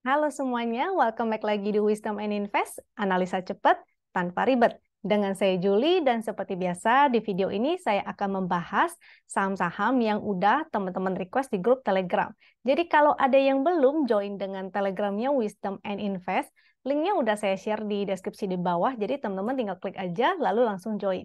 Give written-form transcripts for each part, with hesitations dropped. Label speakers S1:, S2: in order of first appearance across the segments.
S1: Halo semuanya, welcome back lagi di Wisdom and Invest, analisa cepat tanpa ribet. Dengan saya Julie dan seperti biasa di video ini saya akan membahas saham-saham yang udah teman-teman request di grup Telegram. Jadi kalau ada yang belum join dengan Telegramnya Wisdom and Invest, linknya udah saya share di deskripsi di bawah, jadi teman-teman tinggal klik aja lalu langsung join.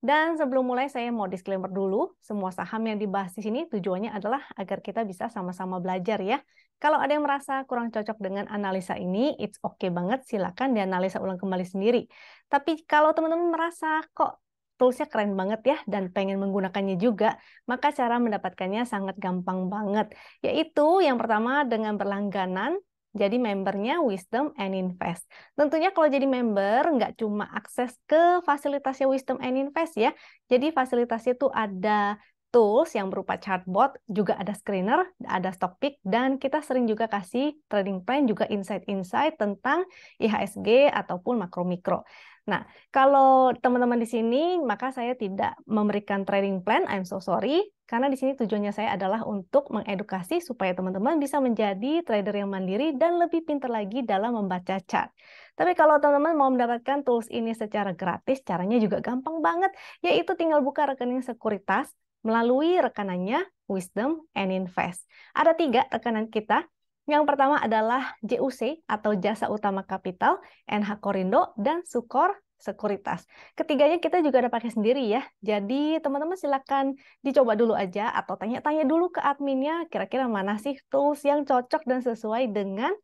S1: Dan sebelum mulai saya mau disclaimer dulu, semua saham yang dibahas di sini tujuannya adalah agar kita bisa sama-sama belajar ya. Kalau ada yang merasa kurang cocok dengan analisa ini, it's okay banget, silakan dianalisa ulang kembali sendiri. Tapi kalau teman-teman merasa kok toolsnya keren banget ya dan pengen menggunakannya juga, maka cara mendapatkannya sangat gampang banget. Yaitu yang pertama dengan berlangganan, jadi membernya Wisdom and Invest. Tentunya kalau jadi member, nggak cuma akses ke fasilitasnya Wisdom and Invest ya. Jadi fasilitasnya itu ada tools yang berupa chartbot, juga ada screener, ada stock pick, dan kita sering juga kasih trading plan, juga insight-insight tentang IHSG ataupun makro mikro. Nah, kalau teman-teman di sini, maka saya tidak memberikan trading plan, I'm so sorry, karena di sini tujuannya saya adalah untuk mengedukasi supaya teman-teman bisa menjadi trader yang mandiri dan lebih pintar lagi dalam membaca chart. Tapi kalau teman-teman mau mendapatkan tools ini secara gratis, caranya juga gampang banget, yaitu tinggal buka rekening sekuritas, melalui rekanannya Wisdom and Invest. Ada 3 rekanan kita. Yang pertama adalah JUC atau Jasa Utama Kapital, NH Korindo, dan Sukor Sekuritas. Ketiganya kita juga ada pakai sendiri ya. Jadi teman-teman silakan dicoba dulu aja atau tanya-tanya dulu ke adminnya kira-kira mana sih tools yang cocok dan sesuai dengan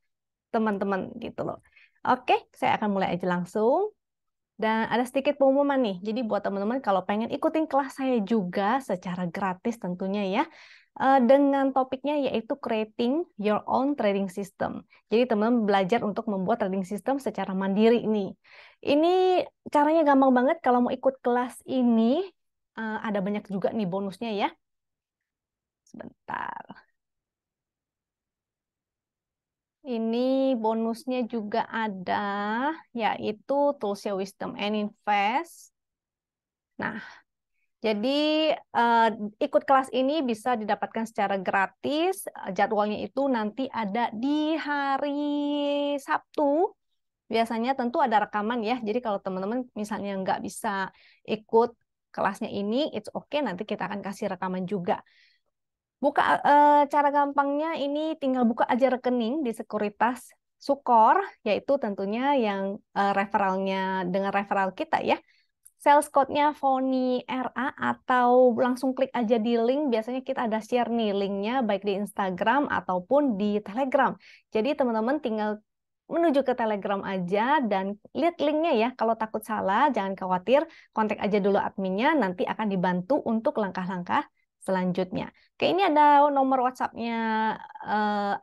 S1: teman-teman gitu loh. Oke, saya akan mulai aja langsung. Dan ada sedikit pengumuman nih, jadi buat teman-teman kalau pengen ikutin kelas saya juga secara gratis tentunya ya, dengan topiknya yaitu Creating Your Own Trading System. Jadi teman-teman belajar untuk membuat trading system secara mandiri nih. Ini caranya gampang banget, kalau mau ikut kelas ini, ada banyak juga nih bonusnya ya. Sebentar. Ini bonusnya juga ada, yaitu Toolsnya Wisdom and Invest. Nah, jadi ikut kelas ini bisa didapatkan secara gratis. Jadwalnya itu nanti ada di hari Sabtu. Biasanya tentu ada rekaman ya. Jadi kalau teman-teman misalnya nggak bisa ikut kelasnya ini, it's okay. Nanti kita akan kasih rekaman juga. Buka cara gampangnya ini tinggal buka aja rekening di sekuritas Sukor, yaitu tentunya yang referralnya dengan referral kita ya. Sales code-nya Foni RA atau langsung klik aja di link. Biasanya kita ada share nih linknya baik di Instagram ataupun di Telegram. Jadi teman-teman tinggal menuju ke Telegram aja dan lihat linknya ya. Kalau takut salah jangan khawatir, kontak aja dulu adminnya, nanti akan dibantu untuk langkah-langkah selanjutnya. Oke, ini ada nomor WhatsApp-nya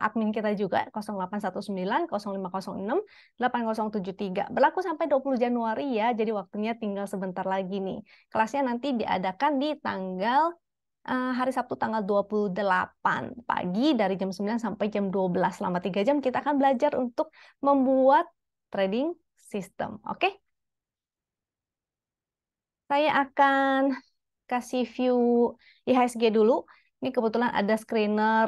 S1: admin kita juga 0819 0506 8073. Berlaku sampai 20 Januari ya, jadi waktunya tinggal sebentar lagi nih. Kelasnya nanti diadakan di tanggal hari Sabtu tanggal 28 pagi dari jam 9 sampai jam 12. Selama 3 jam kita akan belajar untuk membuat trading system. Oke? Saya akan kasih view IHSG dulu. Ini kebetulan ada screener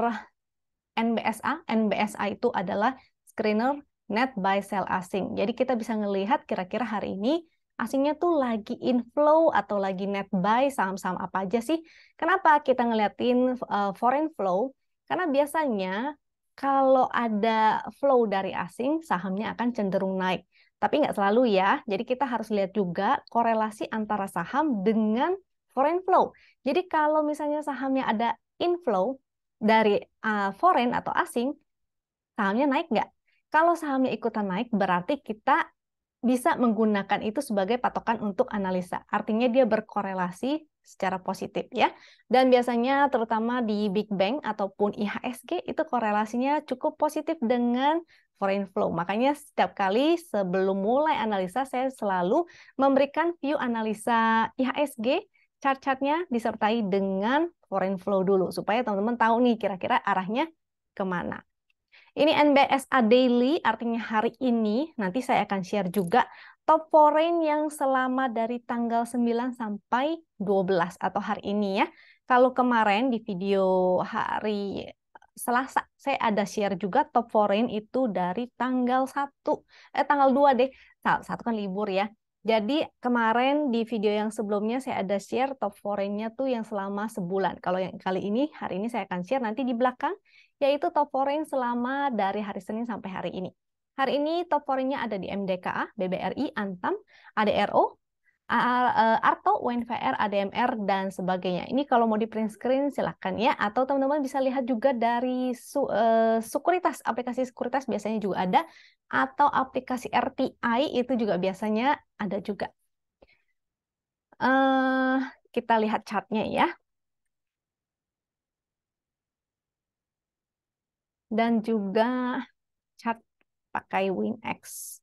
S1: NBSA. NBSA itu adalah screener net buy sell asing. Jadi kita bisa ngelihat kira-kira hari ini asingnya tuh lagi inflow atau lagi net buy saham-saham apa aja sih. Kenapa kita ngeliatin foreign flow? Karena biasanya kalau ada flow dari asing, sahamnya akan cenderung naik. Tapi nggak selalu ya. Jadi kita harus lihat juga korelasi antara saham dengan foreign flow. Jadi kalau misalnya sahamnya ada inflow dari foreign atau asing, sahamnya naik nggak? Kalau sahamnya ikutan naik, berarti kita bisa menggunakan itu sebagai patokan untuk analisa. Artinya dia berkorelasi secara positif ya. Dan biasanya terutama di Big Bang ataupun IHSG itu korelasinya cukup positif dengan foreign flow. Makanya setiap kali sebelum mulai analisa saya selalu memberikan view analisa IHSG, chart-chartnya disertai dengan foreign flow dulu supaya teman-teman tahu nih kira-kira arahnya kemana. Ini NBSA Daily, artinya hari ini. Nanti saya akan share juga top foreign yang selama dari tanggal 9 sampai 12 atau hari ini ya. Kalau kemarin di video hari Selasa saya ada share juga top foreign itu dari tanggal 2 deh. Satu kan libur ya. Jadi kemarin di video yang sebelumnya saya ada share top foreign-nya tuh yang selama sebulan. Kalau yang kali ini, hari ini saya akan share nanti di belakang, yaitu top foreign selama dari hari Senin sampai hari ini. Hari ini top foreign-nya ada di MDKA, BBRI, Antam, ADRO, Arto, UNVR, ADMR, dan sebagainya. Ini kalau mau di print screen silahkan ya. Atau teman-teman bisa lihat juga dari sekuritas, aplikasi sekuritas biasanya juga ada. Atau aplikasi RTI itu juga biasanya ada juga. Kita lihat chartnya ya. Dan juga chart pakai WinX.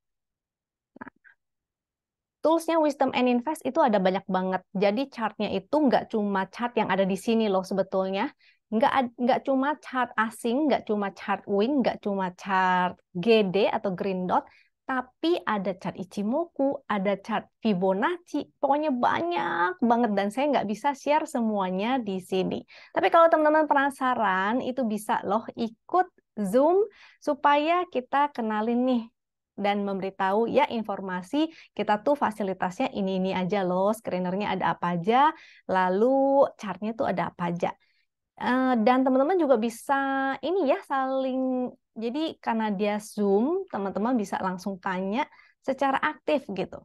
S1: Toolsnya Wisdom and Invest itu ada banyak banget. Jadi chartnya itu nggak cuma chart yang ada di sini loh sebetulnya. Nggak cuma chart asing, nggak cuma chart Win, nggak cuma chart GD atau Green Dot, tapi ada chart Ichimoku, ada chart Fibonacci. Pokoknya banyak banget dan saya nggak bisa share semuanya di sini. Tapi kalau teman-teman penasaran, itu bisa loh ikut Zoom supaya kita kenalin nih dan memberitahu ya informasi kita tuh fasilitasnya ini aja loh, screenernya ada apa aja, lalu chartnya tuh ada apa aja. Dan teman-teman juga bisa ini ya saling, jadi karena dia Zoom, teman-teman bisa langsung tanya secara aktif gitu.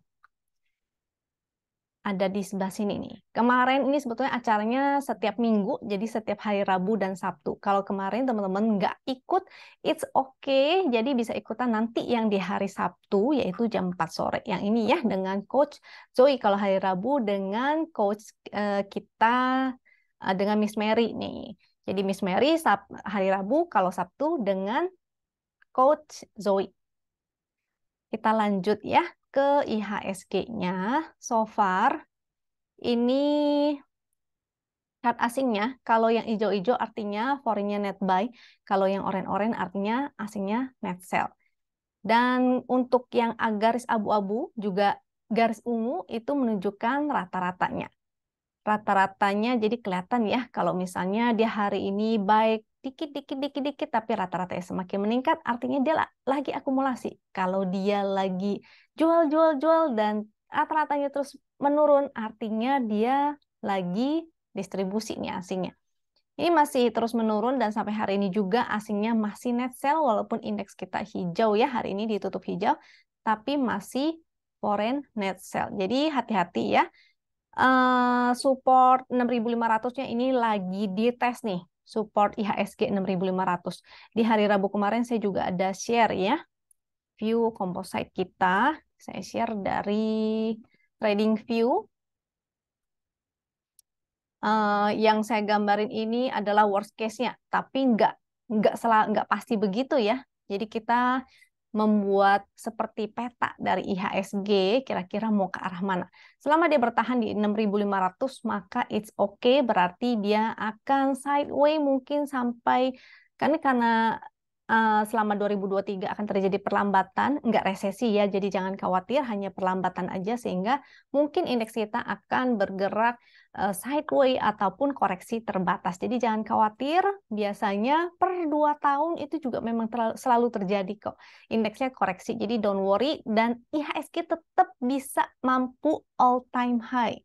S1: Ada di sebelah sini nih. Kemarin ini sebetulnya acaranya setiap minggu, jadi setiap hari Rabu dan Sabtu. Kalau kemarin teman-teman nggak ikut, it's okay. Jadi bisa ikutan nanti yang di hari Sabtu, yaitu jam 4 sore. Yang ini ya, dengan Coach Zoe. Kalau hari Rabu dengan Coach kita, dengan Miss Mary nih. Jadi Miss Mary hari Rabu, kalau Sabtu dengan Coach Zoe. Kita lanjut ya ke IHSG-nya. So far, ini chart asingnya. Kalau yang hijau-hijau artinya foreign-nya net buy. Kalau yang orange-orange artinya asingnya net sell. Dan untuk yang garis abu-abu, juga garis ungu itu menunjukkan rata-ratanya. Rata-ratanya jadi kelihatan ya, kalau misalnya dia hari ini baik dikit, tapi rata-ratanya semakin meningkat, artinya dia lagi akumulasi. Kalau dia lagi jual dan rata-ratanya terus menurun, artinya dia lagi distribusi nih asingnya. Ini masih terus menurun dan sampai hari ini juga asingnya masih net sell walaupun indeks kita hijau ya, hari ini ditutup hijau, tapi masih foreign net sell. Jadi hati-hati ya. Support 6.500-nya ini lagi dites nih. Support IHSG 6.500. Di hari Rabu kemarin saya juga ada share ya. View composite kita. Saya share dari Trading View. Yang saya gambarin ini adalah worst case-nya, tapi nggak pasti begitu ya. Jadi kita membuat seperti peta dari IHSG, kira-kira mau ke arah mana. Selama dia bertahan di 6.500, maka it's okay, berarti dia akan sideway mungkin sampai, karena selama 2023 akan terjadi perlambatan, nggak resesi ya, jadi jangan khawatir, hanya perlambatan aja, sehingga mungkin indeks kita akan bergerak sideway ataupun koreksi terbatas. Jadi jangan khawatir, biasanya per 2 tahun itu juga memang selalu terjadi kok. Indeksnya koreksi, jadi don't worry, dan IHSG tetap bisa mampu all time high.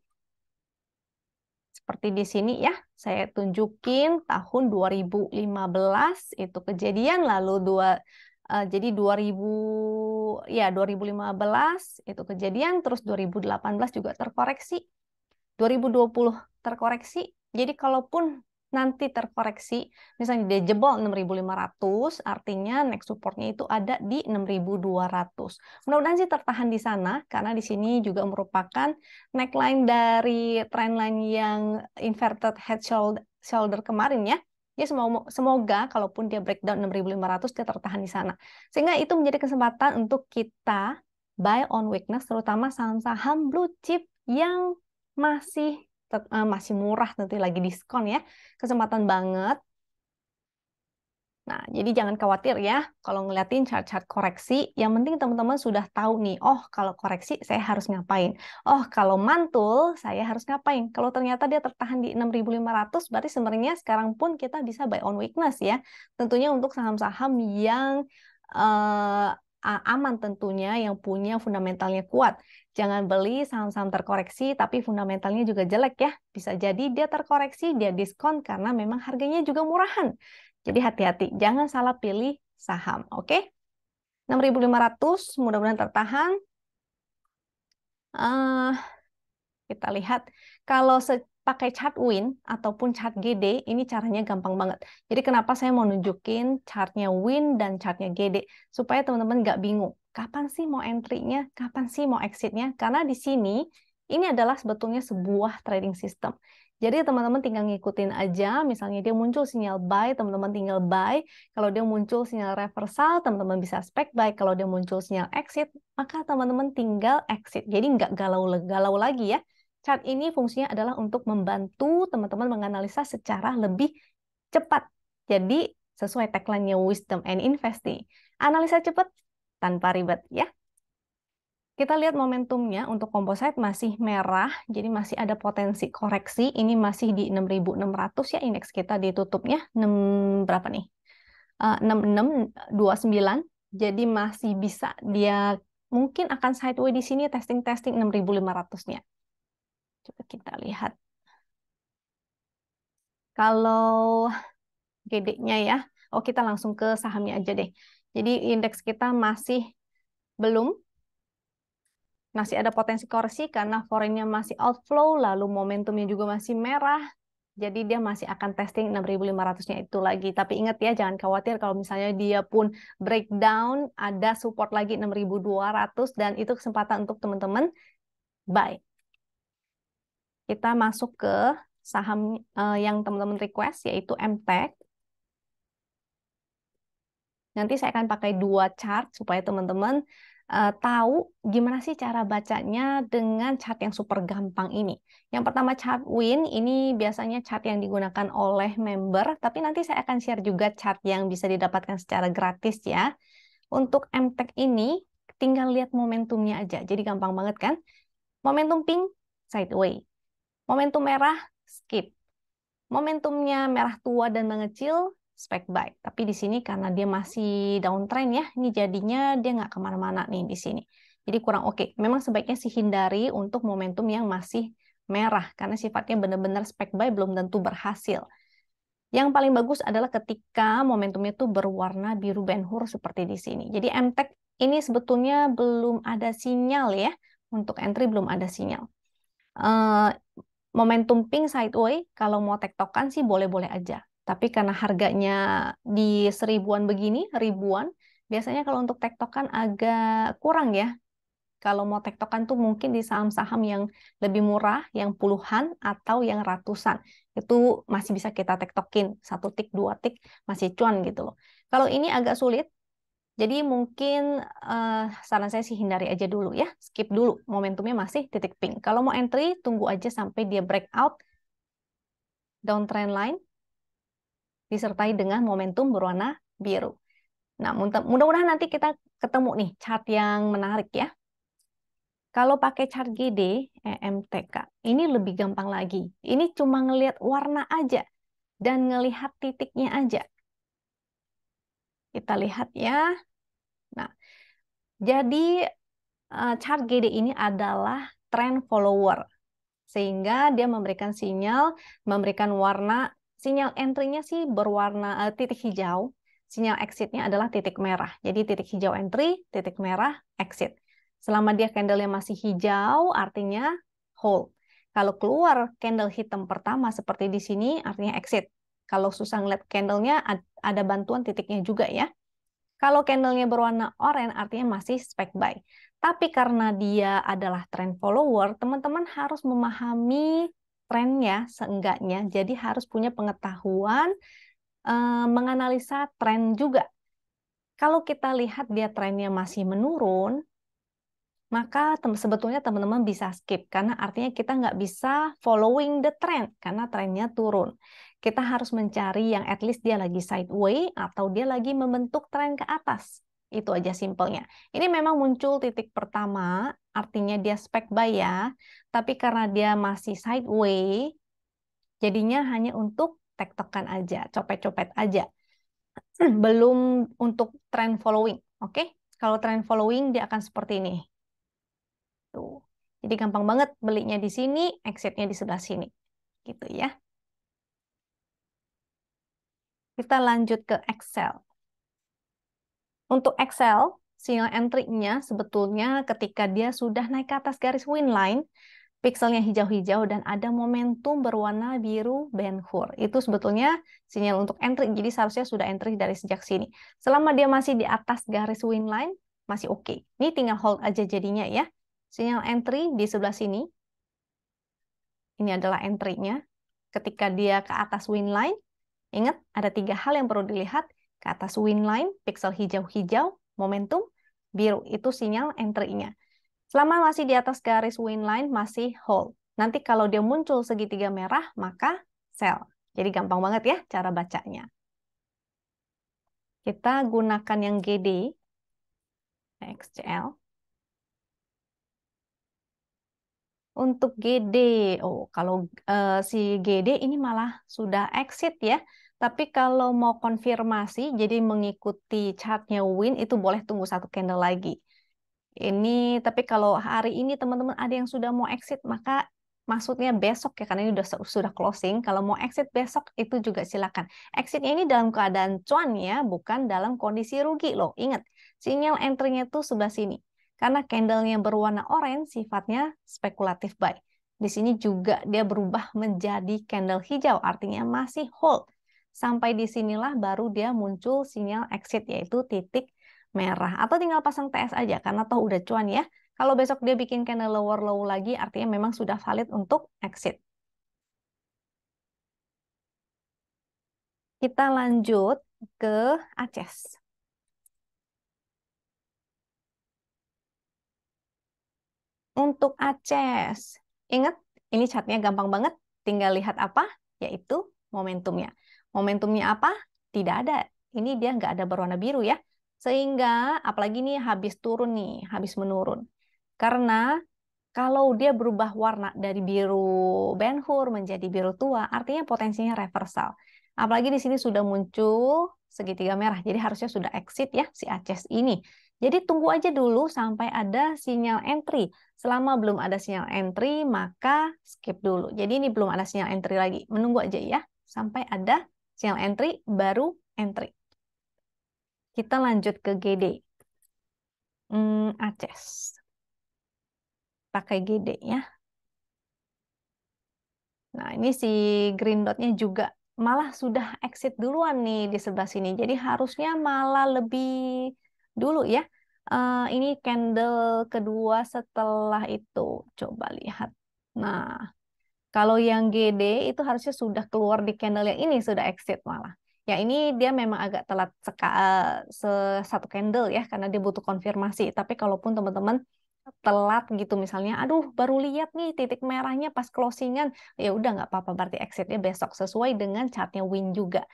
S1: Seperti di sini ya, saya tunjukin tahun 2015 itu kejadian, lalu jadi 2015 itu kejadian, terus 2018 juga terkoreksi, 2020 terkoreksi. Jadi kalaupun nanti terkoreksi, misalnya dia jebol 6.500, artinya next supportnya itu ada di 6.200. Mudah-mudahan sih tertahan di sana, karena di sini juga merupakan neckline dari trendline yang inverted head shoulder kemarin ya. Jadi semoga kalaupun dia breakdown 6.500, dia tertahan di sana. Sehingga itu menjadi kesempatan untuk kita buy on weakness, terutama saham-saham blue chip yang masih murah, nanti lagi diskon ya, kesempatan banget. Nah, jadi jangan khawatir ya kalau ngeliatin chart-chart koreksi. Yang penting teman-teman sudah tahu nih, oh kalau koreksi saya harus ngapain. Oh kalau mantul saya harus ngapain. Kalau ternyata dia tertahan di 6.500, berarti sebenarnya sekarang pun kita bisa buy on weakness ya. Tentunya untuk saham-saham yang eh, aman tentunya, yang punya fundamentalnya kuat. Jangan beli saham-saham terkoreksi tapi fundamentalnya juga jelek ya. Bisa jadi dia terkoreksi, dia diskon karena memang harganya juga murahan. Jadi hati-hati, jangan salah pilih saham, oke? 6.500, mudah-mudahan tertahan. Eh, kita lihat, kalau pakai chart Win ataupun chart GD, ini caranya gampang banget. Jadi kenapa saya mau nunjukin chartnya Win dan chartnya GD, supaya teman-teman nggak bingung. Kapan sih mau entry-nya, kapan sih mau exit-nya? Karena di sini, ini adalah sebetulnya sebuah trading system. Jadi teman-teman tinggal ngikutin aja, misalnya dia muncul sinyal buy, teman-teman tinggal buy. Kalau dia muncul sinyal reversal, teman-teman bisa spek buy. Kalau dia muncul sinyal exit, maka teman-teman tinggal exit. Jadi nggak galau-galau lagi ya. Chart ini fungsinya adalah untuk membantu teman-teman menganalisa secara lebih cepat. Jadi sesuai tagline-nya Wisdom and Investing. Analisa cepat tanpa ribet ya. Kita lihat momentumnya untuk composite masih merah, jadi masih ada potensi koreksi. Ini masih di 6.600 ya, indeks kita ditutupnya 6 berapa nih? 6629. Jadi masih bisa dia mungkin akan sideways di sini testing-testing 6.500-nya. Coba kita lihat. Kalau GD-nya ya, oh kita langsung ke sahamnya aja deh. Jadi indeks kita belum masih ada potensi koreksi karena foreign-nya masih outflow, lalu momentumnya juga masih merah. Jadi dia masih akan testing 6.500-nya itu lagi. Tapi ingat ya, jangan khawatir kalau misalnya dia pun breakdown, ada support lagi 6.200 dan itu kesempatan untuk teman-teman buy. Kita masuk ke saham yang teman-teman request, yaitu MTEK. Nanti saya akan pakai dua chart supaya teman-teman tahu gimana sih cara bacanya dengan chart yang super gampang ini. Yang pertama chart Win, ini biasanya chart yang digunakan oleh member, tapi nanti saya akan share juga chart yang bisa didapatkan secara gratis ya. Untuk MTEK ini, tinggal lihat momentumnya aja, jadi gampang banget kan. Momentum pink, sideways. Momentum merah, skip. Momentumnya merah tua dan mengecil, spek buy. Tapi di sini karena dia masih downtrend ya, ini jadinya dia nggak kemana-mana nih di sini. Jadi kurang oke. Memang sebaiknya sih hindari untuk momentum yang masih merah, karena sifatnya benar-benar spek buy belum tentu berhasil. Yang paling bagus adalah ketika momentumnya itu berwarna biru Ben-Hur seperti di sini. Jadi MTEK ini sebetulnya belum ada sinyal ya, untuk entry belum ada sinyal. Momentum pink sideways, kalau mau tektokan sih boleh-boleh aja. Tapi karena harganya di seribuan begini, ribuan, biasanya kalau untuk tektokan agak kurang ya. Kalau mau tektokan tuh mungkin di saham-saham yang lebih murah, yang puluhan atau yang ratusan. Itu masih bisa kita tektokin, 1 tik, 2 tik, masih cuan gitu loh. Kalau ini agak sulit, jadi mungkin saran saya sih hindari aja dulu ya, skip dulu. Momentumnya masih titik pink. Kalau mau entry, tunggu aja sampai dia breakout downtrend line disertai dengan momentum berwarna biru. Nah, mudah-mudahan nanti kita ketemu nih chart yang menarik ya. Kalau pakai chart GD, EMTK, ini lebih gampang lagi. Ini cuma ngelihat warna aja dan ngelihat titiknya aja. Kita lihat ya. Nah, jadi chart GD ini adalah trend follower. Sehingga dia memberikan sinyal, memberikan warna, sinyal entry-nya sih berwarna titik hijau, sinyal exit-nya adalah titik merah. Jadi titik hijau entry, titik merah exit. Selama dia candle-nya masih hijau, artinya hold. Kalau keluar candle hitam pertama seperti di sini, artinya exit. Kalau susah ngeliat candle-nya, ada bantuan titiknya juga ya. Kalau candle-nya berwarna oranye, artinya masih spek buy. Tapi karena dia adalah trend follower, teman-teman harus memahami trennya seenggaknya. Jadi harus punya pengetahuan menganalisa tren juga. Kalau kita lihat dia trennya masih menurun, maka sebetulnya teman-teman bisa skip. Karena artinya kita nggak bisa following the trend, karena trennya turun. kita harus mencari yang at least dia lagi sideways atau dia lagi membentuk tren ke atas. Itu aja simpelnya. Ini memang muncul titik pertama, artinya dia spek buy ya. Tapi karena dia masih sideways, jadinya hanya untuk tektokan aja, copet-copet aja. Belum untuk trend following. Oke? Kalau trend following dia akan seperti ini. Tuh. Jadi gampang banget belinya di sini, exitnya di sebelah sini. Gitu ya. Kita lanjut ke Excel. Untuk Excel, sinyal entry-nya sebetulnya ketika dia sudah naik ke atas garis win line, pikselnya hijau-hijau dan ada momentum berwarna biru Ben Hur. Itu sebetulnya sinyal untuk entry, jadi seharusnya sudah entry dari sejak sini. Selama dia masih di atas garis win line, masih oke. Ini tinggal hold aja jadinya ya. Sinyal entry di sebelah sini. Ini adalah entry-nya. Ketika dia ke atas win line, ingat ada 3 hal yang perlu dilihat. Ke atas win line, pixel hijau-hijau, momentum, biru. Itu sinyal entry-nya. Selama masih di atas garis win line, masih hold. Nanti kalau dia muncul segitiga merah, maka sell. Jadi gampang banget ya cara bacanya. Kita gunakan yang GD, XCL. Untuk GD, kalau si GD ini malah sudah exit ya. Tapi kalau mau konfirmasi, jadi mengikuti chartnya win, itu boleh tunggu 1 candle lagi. Ini, tapi kalau hari ini teman-teman ada yang sudah mau exit, maka maksudnya besok ya, karena ini sudah closing. Kalau mau exit besok, itu juga silakan. Exitnya ini dalam keadaan cuan ya, bukan dalam kondisi rugi loh. Ingat, sinyal entry-nya itu sebelah sini. Karena candle-nya berwarna orange, sifatnya spekulatif buy. Di sini juga dia berubah menjadi candle hijau, artinya masih hold. Sampai di sinilah baru dia muncul sinyal exit, yaitu titik merah. Atau tinggal pasang TS aja, karena toh udah cuan ya. Kalau besok dia bikin candle lower low lagi, artinya memang sudah valid untuk exit. Kita lanjut ke ACES. Untuk ACES, ingat ini chartnya gampang banget. Tinggal lihat apa? Yaitu momentumnya. Momentumnya apa? Tidak ada. Ini dia nggak ada berwarna biru ya. Sehingga apalagi nih habis turun nih, habis menurun. Karena kalau dia berubah warna dari biru Ben Hur menjadi biru tua, artinya potensinya reversal. Apalagi di sini sudah muncul segitiga merah, jadi harusnya sudah exit ya si ACES ini. Jadi tunggu aja dulu sampai ada sinyal entry. Selama belum ada sinyal entry, maka skip dulu. Jadi ini belum ada sinyal entry lagi. Menunggu aja ya, sampai ada sinyal entry, baru entry. Kita lanjut ke GD. ACES. Pakai GD ya. Nah, ini si green dot-nya juga malah sudah exit duluan nih di sebelah sini. Jadi harusnya malah lebih dulu ya. Ini candle kedua setelah itu. Coba lihat. Nah, kalau yang GD itu harusnya sudah keluar di candle yang ini, sudah exit malah. Ya ini dia memang agak telat satu candle ya, karena dia butuh konfirmasi. Tapi kalaupun teman-teman telat gitu misalnya, aduh baru lihat nih titik merahnya pas closingan, ya udah nggak apa-apa, berarti exitnya besok sesuai dengan chartnya win juga.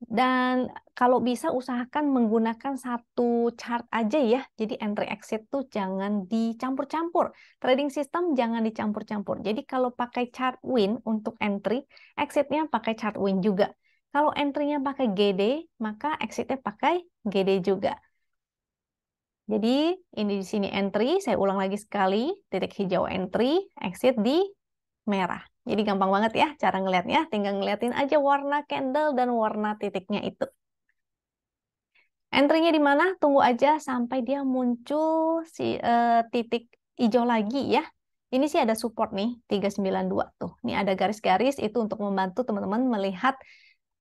S1: Dan kalau bisa usahakan menggunakan satu chart aja ya, jadi entry exit tuh jangan dicampur-campur. Trading system jangan dicampur-campur. Jadi kalau pakai chart win untuk entry, exitnya pakai chart win juga. Kalau entry-nya pakai GD, maka exitnya pakai GD juga. Jadi ini di sini entry, saya ulang lagi sekali, titik hijau entry, exit di merah. Jadi gampang banget ya cara ngelihatnya, tinggal ngeliatin aja warna candle dan warna titiknya itu. Entry-nya di mana? Tunggu aja sampai dia muncul si titik hijau lagi ya. Ini sih ada support nih, 392 tuh. Ini ada garis-garis, itu untuk membantu teman-teman melihat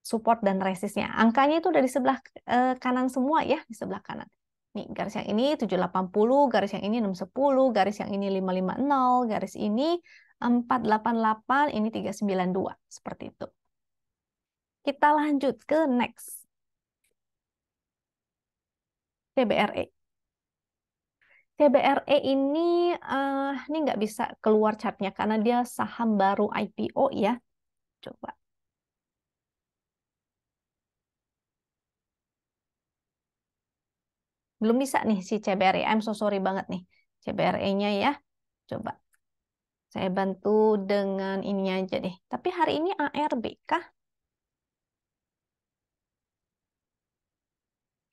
S1: support dan resistnya. Angkanya itu udah di sebelah kanan semua ya, di sebelah kanan. Nih, garis yang ini 780, garis yang ini 610, garis yang ini 550, garis ini 488, ini 392. Seperti itu. Kita lanjut ke next. TBRE. TBRE ini nggak bisa keluar chartnya karena dia saham baru IPO ya. Coba. Belum bisa nih si CBRE. I'm so sorry banget nih. CBRE-nya ya. Coba saya bantu dengan ini aja deh. Tapi hari ini ARB kah?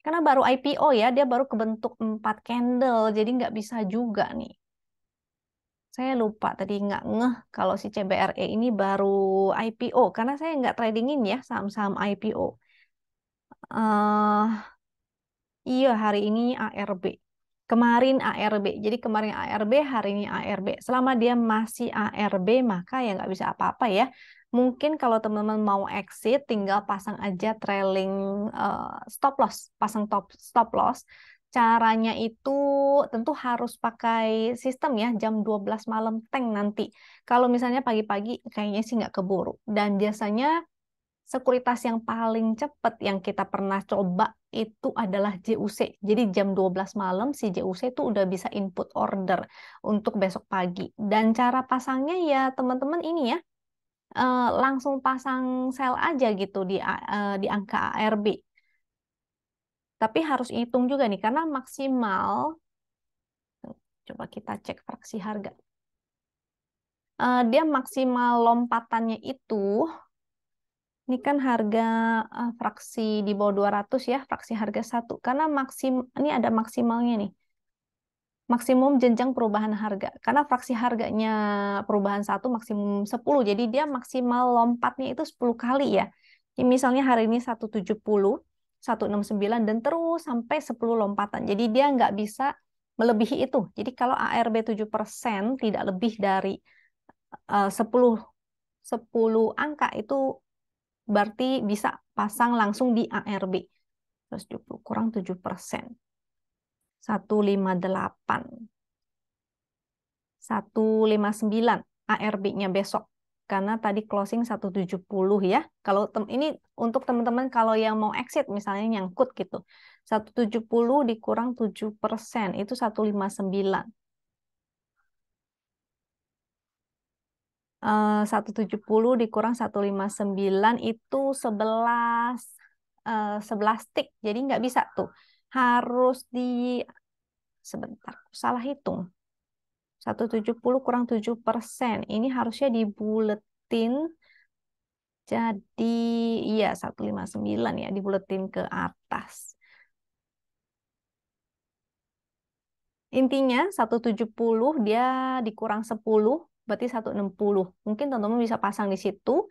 S1: Karena baru IPO ya, dia baru kebentuk 4 candle, jadi nggak bisa juga nih. Saya lupa tadi nggak ngeh kalau si CBRE ini baru IPO, karena saya nggak tradingin ya saham-saham IPO. Iya, hari ini ARB. Kemarin ARB. Jadi kemarin ARB, hari ini ARB. Selama dia masih ARB, maka ya nggak bisa apa-apa ya. Mungkin kalau teman-teman mau exit, tinggal pasang aja trailing stop loss. Pasang stop loss. Caranya itu tentu harus pakai sistem ya, jam 12 malam tank nanti. Kalau misalnya pagi-pagi, kayaknya sih nggak keburu. Dan biasanya sekuritas yang paling cepat yang kita pernah coba itu adalah JUC. Jadi jam 12 malam si JUC itu udah bisa input order untuk besok pagi. Dan cara pasangnya ya teman-teman ini ya, langsung pasang sell aja gitu di angka ARB. Tapi harus hitung juga nih karena maksimal, coba kita cek fraksi harga. Dia maksimal lompatannya itu, ini kan harga fraksi di bawah 200 ya, fraksi harga 1. Karena ini ada maksimalnya nih. Maksimum jenjang perubahan harga. Karena fraksi harganya perubahan 1 maksimum 10. Jadi dia maksimal lompatnya itu 10 kali ya. Jadi misalnya hari ini 170, 169 dan terus sampai 10 lompatan. Jadi dia nggak bisa melebihi itu. Jadi kalau ARB 7% tidak lebih dari 10 angka itu berarti bisa pasang langsung di ARB. 170 kurang 7%. 158. 159 ARB-nya besok. Karena tadi closing 170 ya. Kalau ini untuk teman-teman kalau yang mau exit misalnya nyangkut gitu. 170 dikurang 7% itu 159. 170 dikurang 159 itu 11 tick. Jadi nggak bisa tuh. Harus sebentar, salah hitung. 170 kurang 7%. Ini harusnya dibuletin. Jadi iya 159 ya, dibuletin ke atas. Intinya 170 dia dikurang 10 berarti 160. Mungkin teman-teman bisa pasang di situ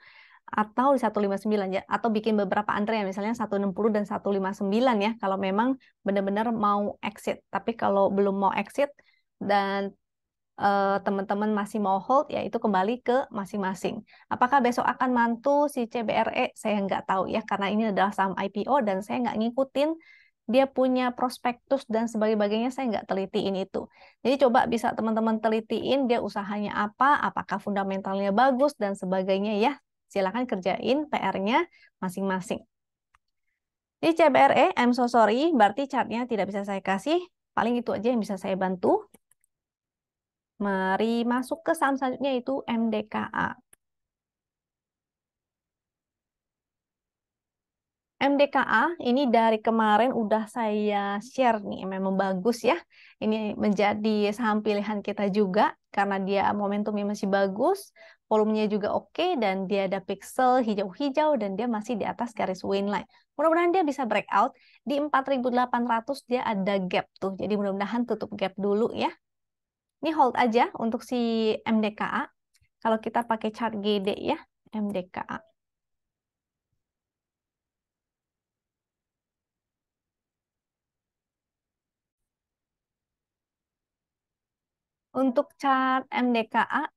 S1: atau di 159 ya, atau bikin beberapa antrean misalnya 160 dan 159 ya kalau memang benar-benar mau exit. Tapi kalau belum mau exit dan teman-teman masih mau hold, ya itu kembali ke masing-masing. Apakah besok akan mantul si CBRE? Saya nggak tahu ya, karena ini adalah saham IPO dan saya nggak ngikutin dia punya prospektus dan sebagainya, saya nggak telitiin itu. Jadi coba bisa teman-teman telitiin dia usahanya apa, apakah fundamentalnya bagus dan sebagainya ya. Silakan kerjain PR-nya masing-masing. Di CBRE, I'm so sorry, berarti chartnya tidak bisa saya kasih. Paling itu aja yang bisa saya bantu. Mari masuk ke saham selanjutnya yaitu MDKA. MDKA ini dari kemarin udah saya share nih, memang bagus ya. Ini menjadi saham pilihan kita juga karena dia momentumnya masih bagus, volumenya juga oke, dan dia ada pixel hijau-hijau dan dia masih di atas garis line. Mudah-mudahan dia bisa breakout di 4.800, dia ada gap tuh. Jadi mudah-mudahan tutup gap dulu ya. Ini hold aja untuk si MDKA. Kalau kita pakai chart GD ya, MDKA. Untuk chart MDKA,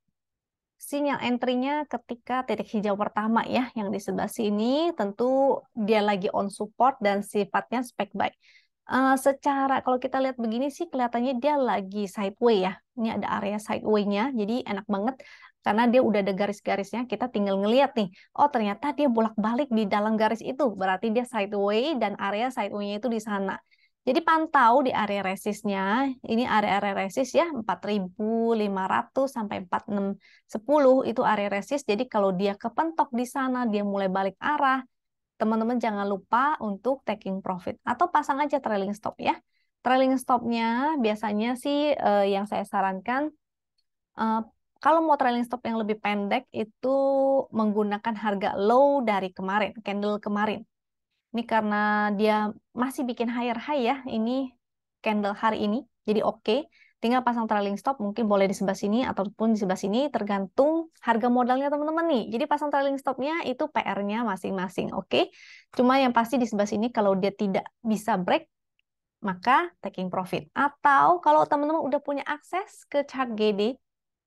S1: sinyal entry-nya ketika titik hijau pertama ya, yang di sebelah sini tentu dia lagi on support dan sifatnya spec buy. Secara kalau kita lihat begini sih kelihatannya dia lagi sideway ya. Ini ada area sideway-nya, jadi enak banget karena dia udah ada garis-garisnya. Kita tinggal ngeliat nih, oh ternyata dia bolak-balik di dalam garis itu, berarti dia sideway dan area sideway-nya itu di sana. Jadi pantau di area resistnya, ini area resist ya 4.500 sampai 4.610 itu area resist. Jadi kalau dia kepentok di sana, dia mulai balik arah, teman-teman jangan lupa untuk taking profit atau pasang aja trailing stop ya. Trailing stop-nya biasanya sih yang saya sarankan, eh, kalau mau trailing stop yang lebih pendek itu menggunakan harga low dari kemarin, candle kemarin. Ini karena dia masih bikin higher high ya, ini candle hari ini. Jadi oke, tinggal pasang trailing stop, mungkin boleh di sebelah sini ataupun di sebelah sini, tergantung harga modalnya teman-teman nih. Jadi pasang trailing stopnya itu PR-nya masing-masing, oke. Cuma yang pasti di sebelah sini kalau dia tidak bisa break, maka taking profit. Atau kalau teman-teman udah punya akses ke chart GD,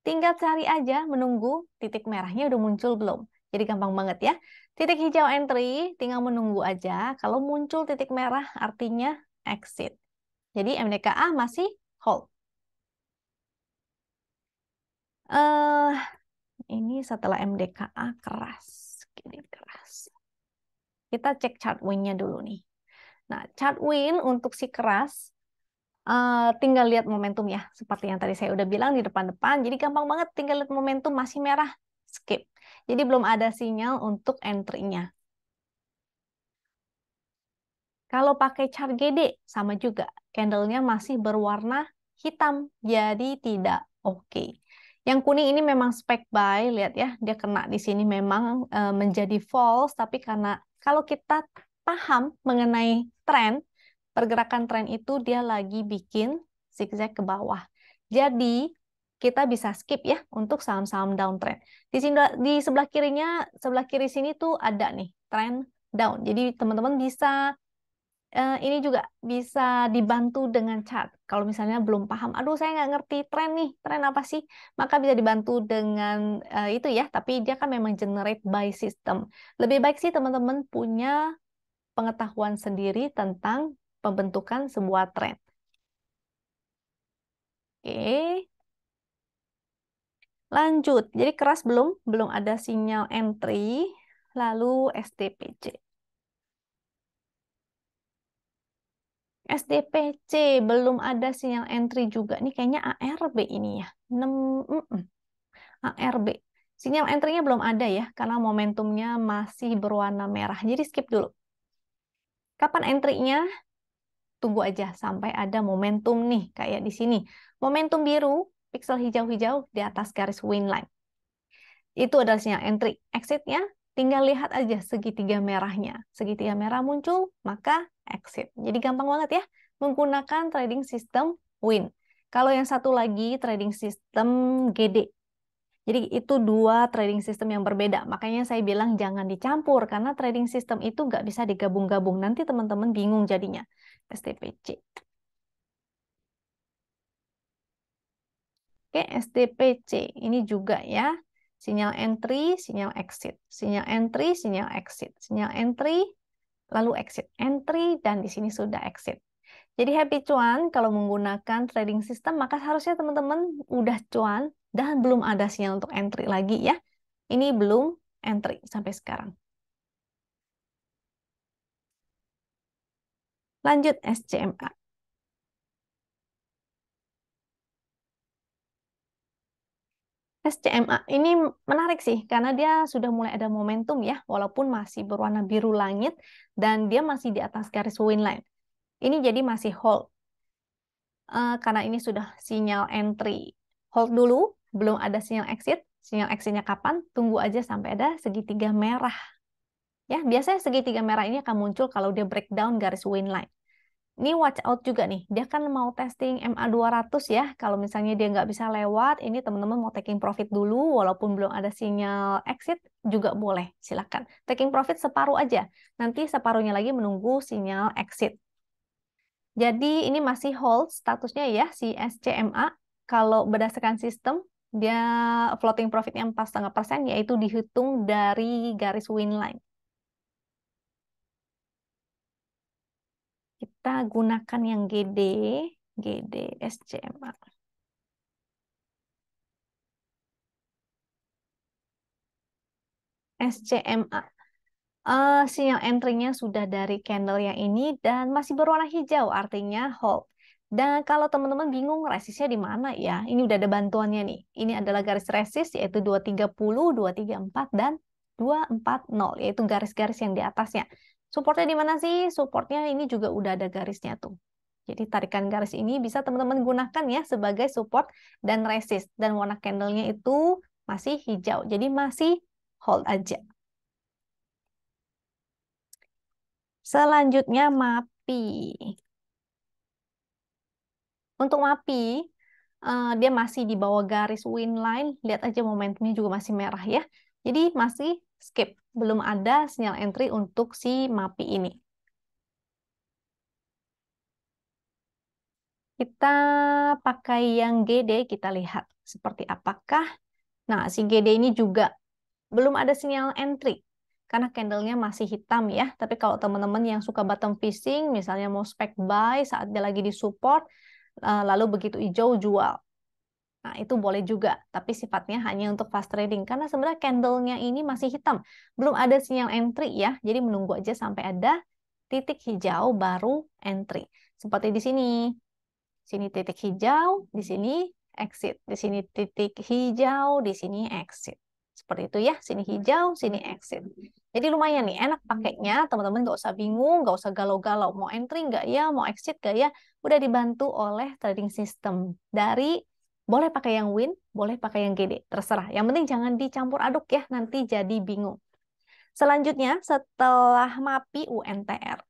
S1: tinggal cari aja menunggu titik merahnya udah muncul belum. Jadi gampang banget ya. Titik hijau entry, tinggal menunggu aja. Kalau muncul titik merah artinya exit. Jadi MDKA masih hold. eh ini setelah MDKA keras. Gini keras. Kita cek chart win-nya dulu nih. Nah, chart win untuk si keras, tinggal lihat momentum ya. Seperti yang tadi saya udah bilang di depan-depan. Jadi gampang banget, tinggal lihat momentum masih merah, skip. Jadi belum ada sinyal untuk entry-nya. Kalau pakai chart GD, sama juga. Candlenya masih berwarna hitam, jadi tidak oke. Yang kuning ini memang spec buy, lihat ya, dia kena di sini memang menjadi false, tapi karena kalau kita paham mengenai tren, pergerakan tren itu dia lagi bikin zigzag ke bawah. Jadi kita bisa skip ya untuk saham-saham downtrend. Di sini di sebelah kirinya, sebelah kiri sini tuh ada nih tren down. Jadi teman-teman bisa ini juga bisa dibantu dengan chart. Kalau misalnya belum paham, aduh saya nggak ngerti tren nih, tren apa sih? Maka bisa dibantu dengan itu ya, tapi dia kan memang generate by system. Lebih baik sih teman-teman punya pengetahuan sendiri tentang pembentukan sebuah tren. Oke, lanjut. Jadi keras belum ada sinyal entry, lalu STPC. SDPC belum ada sinyal entry juga. Ini kayaknya ARB ini ya. 6, ARB. Sinyal entry-nya belum ada ya, karena momentumnya masih berwarna merah. Jadi skip dulu. Kapan entry-nya? Tunggu aja sampai ada momentum nih, kayak di sini. Momentum biru, pixel hijau-hijau di atas garis win line. Itu adalah sinyal entry. Exit-nya tinggal lihat aja segitiga merahnya. Segitiga merah muncul, maka exit. Jadi gampang banget ya, menggunakan trading system win. Kalau yang satu lagi trading system GD. Jadi itu dua trading system yang berbeda. Makanya saya bilang jangan dicampur, karena trading system itu nggak bisa digabung-gabung. Nanti teman-teman bingung jadinya. STPC. Oke, STPC. Ini juga ya. Sinyal entry, sinyal exit. Sinyal entry, sinyal exit. Sinyal entry, lalu exit. Entry, dan di sini sudah exit. Jadi happy cuan kalau menggunakan trading system, maka harusnya teman-teman udah cuan dan belum ada sinyal untuk entry lagi ya. Ini belum entry sampai sekarang. Lanjut SCMA. SCMA ini menarik sih karena dia sudah mulai ada momentum ya, walaupun masih berwarna biru langit dan dia masih di atas garis win line. Ini jadi masih hold. Karena ini sudah sinyal entry. Hold dulu, belum ada sinyal exit. Sinyal exitnya kapan? Tunggu aja sampai ada segitiga merah. Ya, biasanya segitiga merah ini akan muncul kalau dia breakdown garis win line. Ini watch out juga nih, dia kan mau testing MA200 ya. Kalau misalnya dia nggak bisa lewat, ini teman-teman mau taking profit dulu, walaupun belum ada sinyal exit, juga boleh, silakan. Taking profit separuh aja, nanti separuhnya lagi menunggu sinyal exit. Jadi ini masih hold statusnya ya, si SCMA. Kalau berdasarkan sistem, dia floating profitnya 4,5%, yaitu dihitung dari garis win line. Kita gunakan yang GD SCMA. SCMA. Sinyal entry-nya sudah dari candle yang ini dan masih berwarna hijau, artinya hold. Dan kalau teman-teman bingung resistnya di mana ya, ini udah ada bantuannya nih. Ini adalah garis resist yaitu 230, 234, dan 240, yaitu garis-garis yang di atasnya. Supportnya di mana sih? Supportnya ini juga udah ada garisnya tuh. Jadi tarikan garis ini bisa teman-teman gunakan ya sebagai support dan resist. Dan warna candlenya itu masih hijau. Jadi masih hold aja. Selanjutnya MAPI. Untuk MAPI, dia masih di bawah garis win line. Lihat aja momentumnya juga masih merah ya. Jadi masih skip. Belum ada sinyal entry untuk si MAPI ini. Kita pakai yang GD, kita lihat seperti apakah. Nah, si GD ini juga belum ada sinyal entry. Karena candlenya masih hitam ya. Tapi kalau teman-teman yang suka bottom fishing, misalnya mau spec buy saat dia lagi di support, lalu begitu hijau jual. Nah, itu boleh juga, tapi sifatnya hanya untuk fast trading. Karena sebenarnya candlenya ini masih hitam. Belum ada sinyal entry ya, jadi menunggu aja sampai ada titik hijau baru entry. Seperti di sini. Sini titik hijau, di sini exit. Di sini titik hijau, di sini exit. Seperti itu ya, sini hijau, sini exit. Jadi lumayan nih, enak pakainya. Teman-teman nggak usah bingung, nggak usah galau-galau. Mau entry nggak ya, mau exit nggak ya. Udah dibantu oleh trading system. Boleh pakai yang win, boleh pakai yang GD. Terserah. Yang penting jangan dicampur aduk ya, nanti jadi bingung. Selanjutnya, setelah MAPI, UNTR.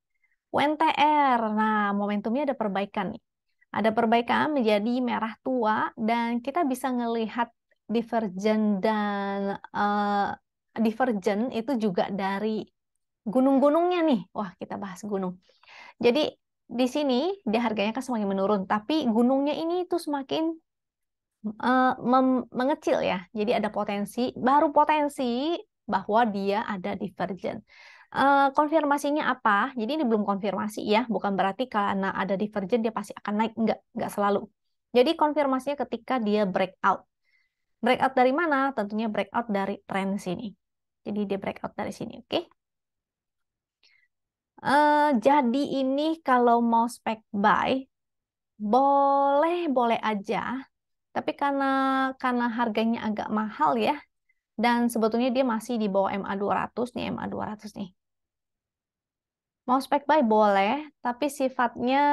S1: UNTR, nah momentumnya ada perbaikan nih. Ada perbaikan menjadi merah tua dan kita bisa melihat divergen itu juga dari gunung-gunungnya nih. Wah, kita bahas gunung. Jadi di sini dia harganya kan semakin menurun, tapi gunungnya ini itu semakin mengecil ya. Jadi ada baru potensi bahwa dia ada divergen. Konfirmasinya apa? Jadi ini belum konfirmasi ya, bukan berarti karena ada divergen dia pasti akan naik, enggak selalu. Jadi konfirmasinya ketika dia breakout. Breakout dari mana? Tentunya breakout dari tren sini. Jadi dia breakout dari sini, oke? Jadi ini kalau mau spec buy, boleh aja. Tapi karena harganya agak mahal ya, dan sebetulnya dia masih di bawah MA 200 nih, MA 200 nih. Mau spek buy boleh, tapi sifatnya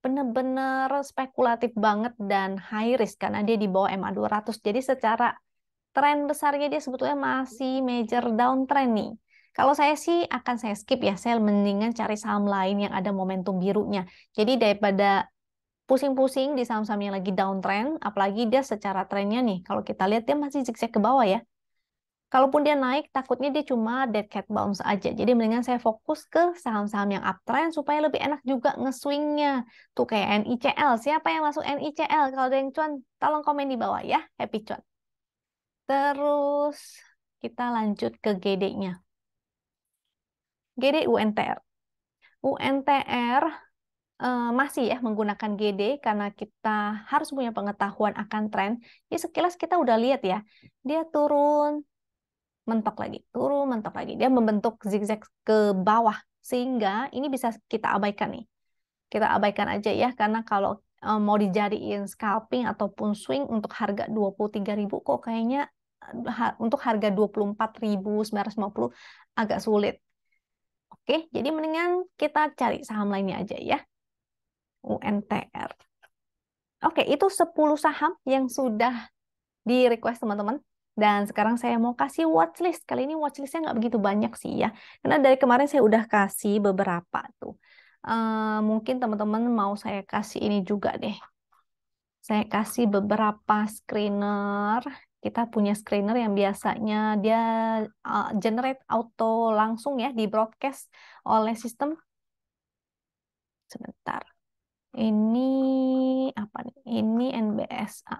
S1: benar-benar spekulatif banget dan high risk karena dia di bawah MA 200. Jadi secara tren besarnya dia sebetulnya masih major downtrend nih. Kalau saya sih akan saya skip ya, saya mendingan cari saham lain yang ada momentum birunya. Jadi daripada pusing-pusing di saham-saham yang lagi downtrend, apalagi dia secara trennya nih, kalau kita lihat dia masih zigzag ke bawah ya. Kalaupun dia naik, takutnya dia cuma dead cat bounce aja. Jadi mendingan saya fokus ke saham-saham yang uptrend supaya lebih enak juga nge-swingnya. Tuh kayak NICL. Siapa yang masuk NICL? Kalau ada yang cuan, tolong komen di bawah ya. Happy cuan. Terus kita lanjut ke GD-nya. GD UNTR. UNTR masih ya menggunakan GD karena kita harus punya pengetahuan akan tren. Ya sekilas kita udah lihat ya, dia turun, mentok lagi, turun, mentok lagi. Dia membentuk zigzag ke bawah sehingga ini bisa kita abaikan nih. Kita abaikan aja ya karena kalau mau dijadiin scalping ataupun swing untuk harga 23.000 kok kayaknya untuk harga 24.950 agak sulit. Oke, jadi mendingan kita cari saham lainnya aja ya. UNTR. Oke, itu 10 saham yang sudah di request teman-teman. Dan sekarang saya mau kasih watchlist. Kali ini watchlistnya nggak begitu banyak sih ya. Karena dari kemarin saya udah kasih beberapa tuh. Mungkin teman-teman mau saya kasih ini juga deh. Saya kasih beberapa screener. Kita punya screener yang biasanya dia generate auto langsung ya di broadcast oleh sistem. Sebentar. Ini apa nih? Ini NBSA.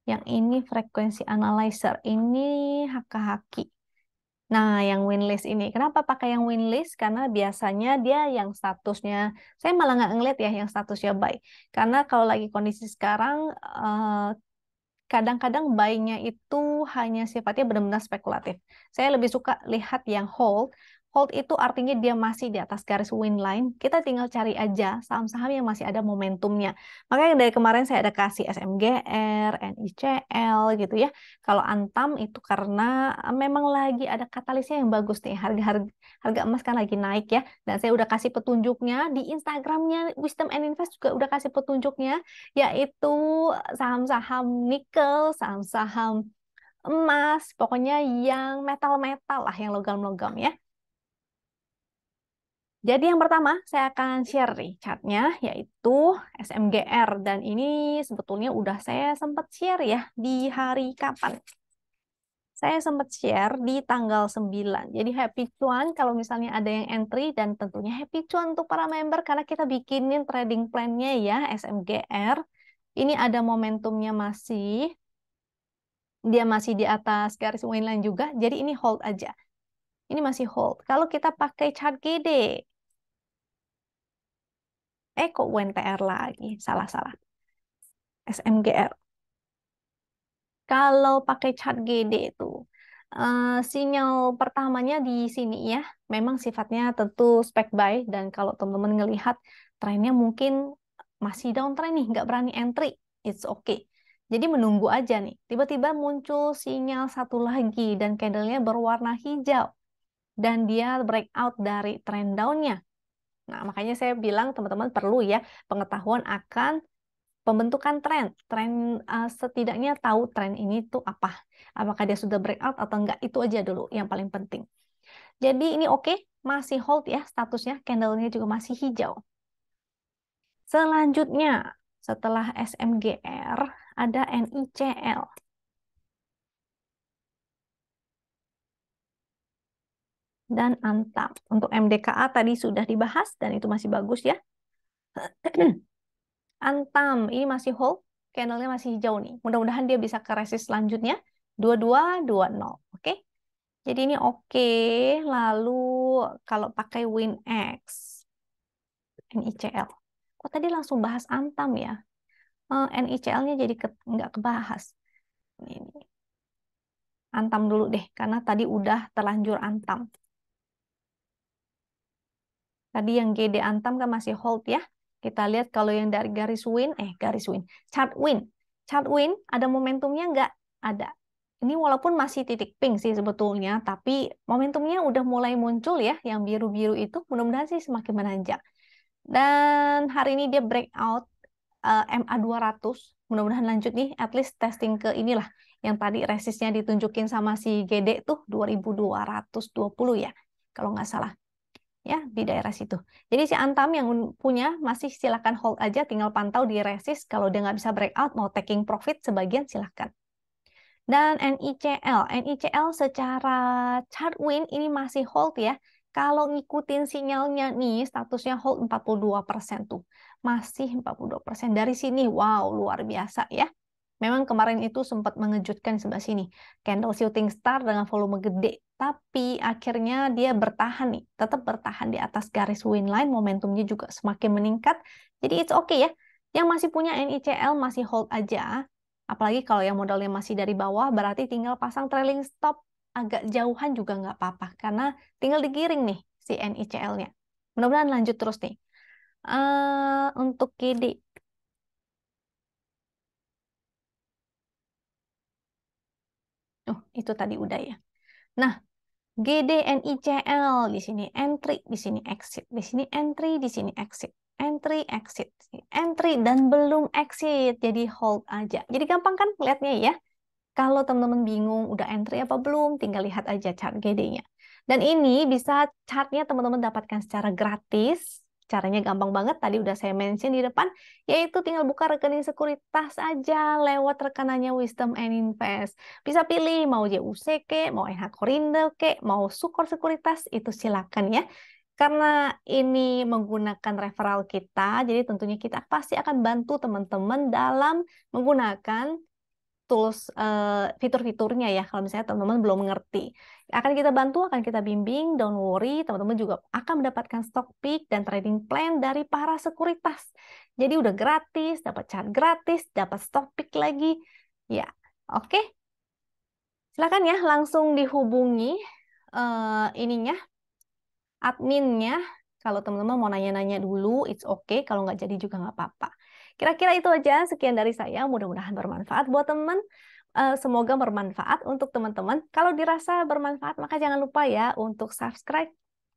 S1: Yang ini frekuensi analyzer. Ini HKHaki. Nah, yang winlist ini. Kenapa pakai yang winlist? Karena biasanya dia yang statusnya, saya malah nggak ngeliat ya yang statusnya buy. Karena kalau lagi kondisi sekarang, kadang-kadang buy-nya itu hanya sifatnya benar-benar spekulatif. Saya lebih suka lihat yang hold. Hold itu artinya dia masih di atas garis win line. Kita tinggal cari aja saham-saham yang masih ada momentumnya. Makanya dari kemarin saya ada kasih SMGR, NICL gitu ya. Kalau Antam itu karena memang lagi ada katalisnya yang bagus nih. Harga emas kan lagi naik ya. Dan saya udah kasih petunjuknya di Instagramnya Wisdom and Invest juga udah kasih petunjuknya. Yaitu saham-saham nikel, saham-saham emas, pokoknya yang metal-metal lah, yang logam-logam ya. Jadi yang pertama saya akan share nih chartnya yaitu SMGR dan ini sebetulnya udah saya sempat share ya di hari kapan? Saya sempat share di tanggal 9. Jadi happy cuan kalau misalnya ada yang entry dan tentunya happy cuan untuk para member karena kita bikinin trading plan-nya ya SMGR. Ini ada momentumnya dia masih di atas garis line juga. Jadi ini hold aja. Ini masih hold. Kalau kita pakai chart GD, kok UNTR lagi? Salah-salah. SMGR. Kalau pakai chart GD itu, sinyal pertamanya di sini ya, memang sifatnya tentu spek buy, dan kalau teman-teman ngelihat trennya mungkin masih downtrend nih, nggak berani entry, it's okay. Jadi menunggu aja nih, tiba-tiba muncul sinyal satu lagi, dan candlenya berwarna hijau, dan dia breakout dari trend down-nya. Nah, makanya saya bilang teman-teman perlu ya pengetahuan akan pembentukan tren. Setidaknya tahu tren ini tuh apa. Apakah dia sudah breakout atau enggak, itu aja dulu yang paling penting. Jadi ini oke, masih hold ya statusnya, candlenya juga masih hijau. Selanjutnya, setelah SMGR, ada NICL. Dan Antam. Untuk MDKA tadi sudah dibahas dan itu masih bagus ya. Antam, ini masih hold, candlenya masih hijau nih. Mudah-mudahan dia bisa ke resist selanjutnya. 2220, oke? Jadi ini oke. Lalu kalau pakai WinX, NICL. Kok tadi langsung bahas Antam ya? NICL-nya jadi nggak kebahas. Ini. Antam dulu deh, karena tadi udah terlanjur Antam. Tadi yang GD Antam kan masih hold ya. Kita lihat kalau yang dari chart win. Chart win ada momentumnya nggak? Ada. Ini walaupun masih titik pink sih sebetulnya, tapi momentumnya udah mulai muncul ya, yang biru-biru itu mudah-mudahan sih semakin menanjak. Dan hari ini dia breakout MA 200, mudah-mudahan lanjut nih, at least testing ke inilah, yang tadi resistnya ditunjukin sama si GD tuh 2220 ya, kalau nggak salah. Ya, di daerah situ. Jadi si Antam yang punya masih silakan hold aja, tinggal pantau di resist. Kalau dia nggak bisa breakout, mau taking profit sebagian silakan. Dan NICL secara chart win ini masih hold ya. Kalau ngikutin sinyalnya nih, statusnya hold 42% tuh. Masih 42%. Dari sini, wow, luar biasa ya. Memang kemarin itu sempat mengejutkan sebelah sini. Candle shooting star dengan volume gede. Tapi akhirnya dia bertahan nih. Tetap bertahan di atas garis win line. Momentumnya juga semakin meningkat. Jadi it's okay ya. Yang masih punya NICL masih hold aja. Apalagi kalau yang modalnya masih dari bawah, berarti tinggal pasang trailing stop agak jauhan juga nggak apa-apa. Karena tinggal digiring nih si NICL-nya. Mudah-mudahan lanjut terus nih. Untuk GD. Oh, itu tadi udah ya. Nah, GDNICL di sini entry, di sini exit, di sini entry, di sini exit, entry, exit, entry dan belum exit, jadi hold aja. Jadi gampang kan lihatnya ya. Kalau teman-teman bingung udah entry apa belum, tinggal lihat aja chart GD-nya. Dan ini bisa chartnya teman-teman dapatkan secara gratis. Caranya gampang banget, tadi udah saya mention di depan, yaitu tinggal buka rekening sekuritas aja lewat rekenannya Wisdom and Invest. Bisa pilih mau JUC ke, mau NH Korindo ke, mau Sukor Sekuritas, itu silakan ya. Karena ini menggunakan referral kita, jadi tentunya kita pasti akan bantu teman-teman dalam menggunakan tools fitur-fiturnya ya, kalau misalnya teman-teman belum mengerti. Akan kita bantu, akan kita bimbing, don't worry, teman-teman juga akan mendapatkan stock pick dan trading plan dari para sekuritas. Jadi udah gratis, dapat chart gratis, dapat stock pick lagi. Ya, oke. Silakan ya langsung dihubungi ininya adminnya. Kalau teman-teman mau nanya-nanya dulu, it's okay. Kalau nggak jadi juga nggak apa-apa. Kira-kira itu aja. Sekian dari saya. Mudah-mudahan bermanfaat buat teman. Semoga bermanfaat untuk teman-teman. Kalau dirasa bermanfaat, maka jangan lupa ya untuk subscribe,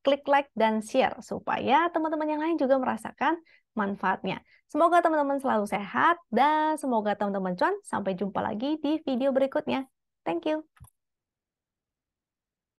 S1: klik like, dan share. Supaya teman-teman yang lain juga merasakan manfaatnya. Semoga teman-teman selalu sehat. Dan semoga teman-teman cuan. Sampai jumpa lagi di video berikutnya. Thank you.